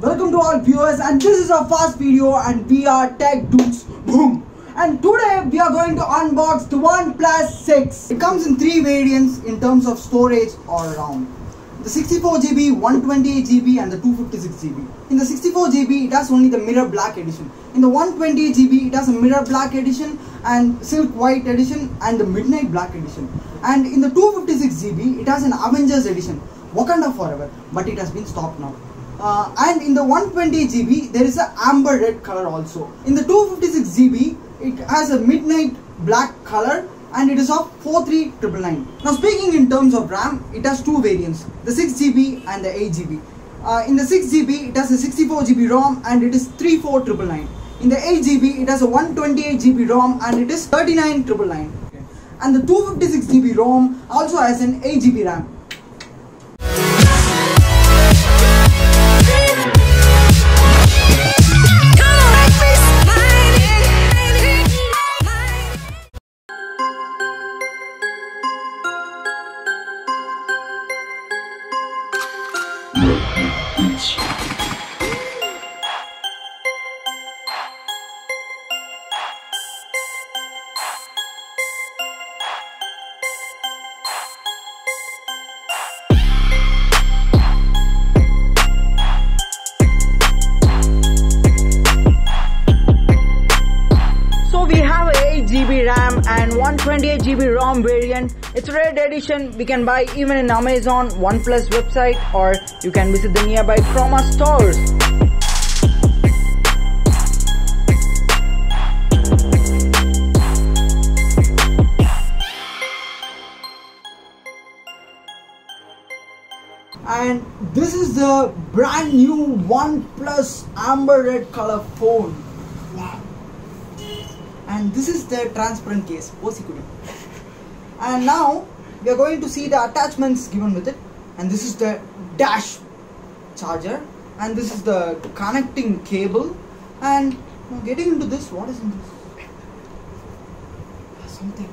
Welcome to all viewers, and this is our first video and we are Tech Dudes Boom. And today we are going to unbox the OnePlus 6. It comes in 3 variants in terms of storage or RAM. The 64GB, 128GB and the 256GB. In the 64GB it has only the mirror black edition. In the 128GB it has a mirror black edition and silk white edition and the midnight black edition. And in the 256GB it has an Avengers edition, Wakanda Forever, but it has been stopped now. And in the 128GB there is a amber red color also. In the 256GB it has a midnight black color and it is of 43999. Now speaking in terms of RAM, it has 2 variants, the 6GB and the 8GB. In the 6GB it has a 64GB ROM and it is 34999. In the 8GB it has a 128GB ROM and it is 39999. Okay. And the 256GB ROM also has an 8GB RAM. GB RAM and 128GB ROM variant. It's a red edition. We can buy even in Amazon, OnePlus website, or you can visit the nearby Chroma stores. And this is the brand new OnePlus amber red color phone. Wow. And this is the transparent case, and now we are going to see the attachments given with it. And this is the dash charger, and this is the connecting cable. And now getting into this, what is in this? Something.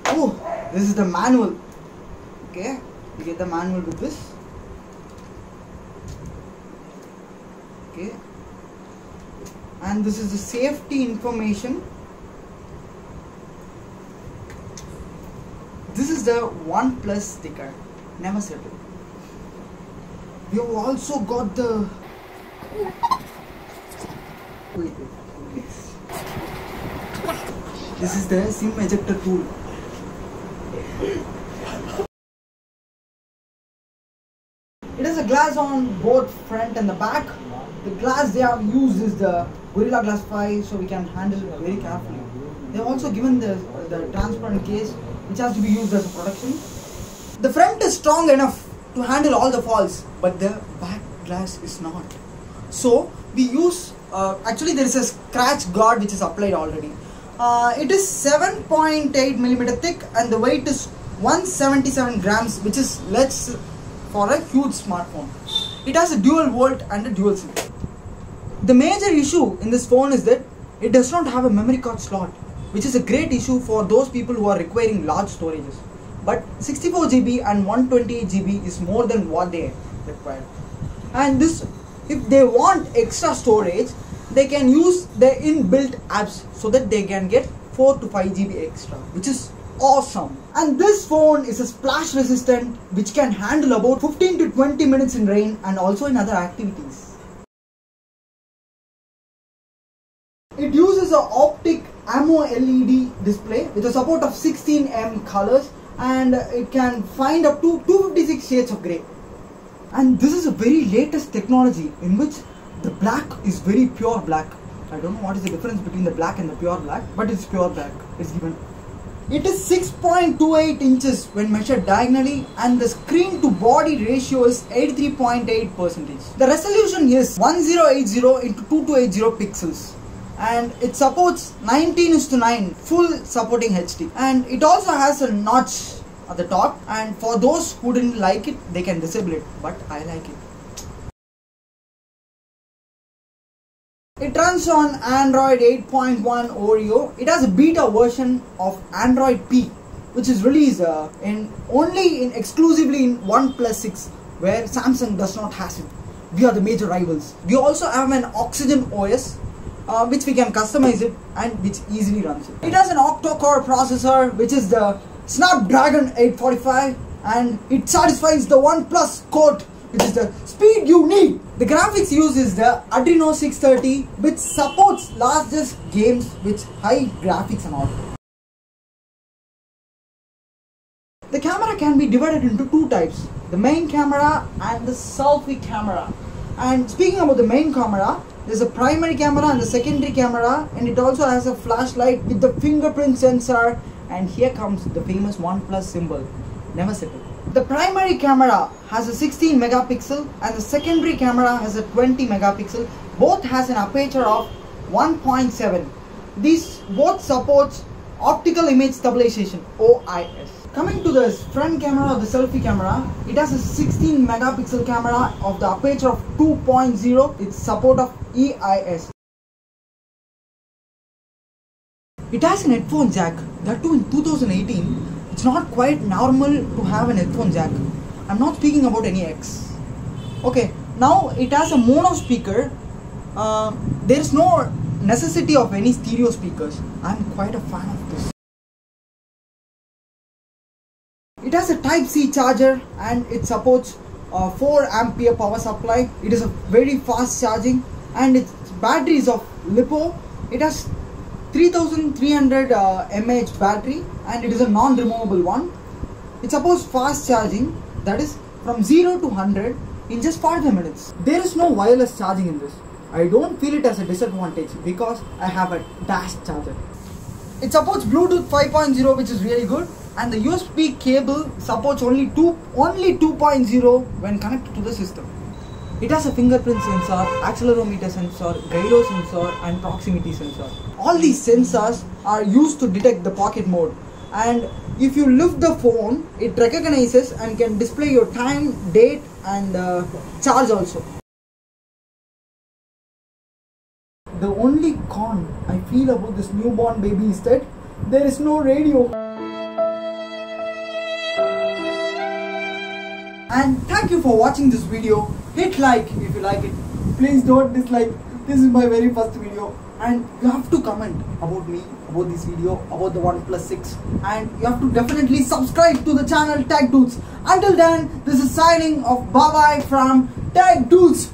Oh, this is the manual. Okay, you get the manual with this. Okay, and this is the safety information. This is the OnePlus sticker, never settle. We have also got the This is the SIM ejector tool. It has a glass on both front and the back. The glass they have used is the Gorilla Glass 5, so we can handle it very carefully. They have also given the transparent case, which has to be used as a protection. The front is strong enough to handle all the falls, but the back glass is not. So we use, actually there is a scratch guard which is applied already. It is 7.8mm thick and the weight is 177 grams, which is less for a huge smartphone. It has a dual volt and a dual SIM. The major issue in this phone is that it does not have a memory card slot, which is a great issue for those people who are requiring large storages. But 64GB and 128GB is more than what they require. And this, if they want extra storage, they can use the inbuilt apps so that they can get 4 to 5GB extra, which is awesome. And this phone is a splash resistant, which can handle about 15 to 20 minutes in rain and also in other activities. It uses an optic AMOLED display with a support of 16M colors, and it can find up to 256 shades of grey. And this is a very latest technology in which the black is very pure black. I don't know what is the difference between the black and the pure black, but it's pure black. It's given. It is 6.28 inches when measured diagonally, and the screen to body ratio is 83.8%. The resolution is 1080 into 2280 pixels. And it supports 19:9 full supporting HD, and it also has a notch at the top, and for those who didn't like it, they can disable it, but I like it. It runs on Android 8.1 Oreo. It has a beta version of Android P, which is released only exclusively in OnePlus 6, where Samsung does not have it. we are the major rivals. We also have an Oxygen OS, which we can customize it and which easily runs it. It has an octa-core processor, which is the Snapdragon 845, and it satisfies the OnePlus code, which is the speed you need. The graphics used is the Adreno 630, which supports largest games with high graphics and all. The camera can be divided into two types, the main camera and the selfie camera. And speaking about the main camera, there's a primary camera and the secondary camera, and it also has a flashlight with the fingerprint sensor, and here comes the famous OnePlus symbol, never settle. The primary camera has a 16 megapixel and the secondary camera has a 20 megapixel. Both has an aperture of 1.7. These both supports optical image stabilization, OIS. Coming to the front camera of the selfie camera, it has a 16 megapixel camera of the aperture of 2.0. It's support of EIS. It has an headphone jack, that too in 2018. It's not quite normal to have an headphone jack. I'm not speaking about any X. Okay, now it has a mono speaker. There is no necessity of any stereo speakers. I'm quite a fan of this. It has a Type-C charger and it supports 4 ampere power supply. It is a very fast charging and its battery is of LiPo. It has 3300 mAh battery and it is a non-removable one. It supports fast charging, that is from 0 to 100 in just 45 minutes. There is no wireless charging in this. I don't feel it as a disadvantage because I have a dash charger. It supports Bluetooth 5.0, which is really good, and the USB cable supports only 2.0 when connected to the system. It has a fingerprint sensor, accelerometer sensor, gyro sensor and proximity sensor. All these sensors are used to detect the pocket mode, and if you lift the phone, it recognizes and can display your time, date and charge also. The only con I feel about this newborn baby is that there is no radio. And thank you for watching this video. Hit like if you like it. Please don't dislike. This is my very first video. And you have to comment about me, about this video, about the OnePlus 6. And you have to definitely subscribe to the channel Tech Dudes. Until then, this is signing off. Bye bye from Tech Dudes.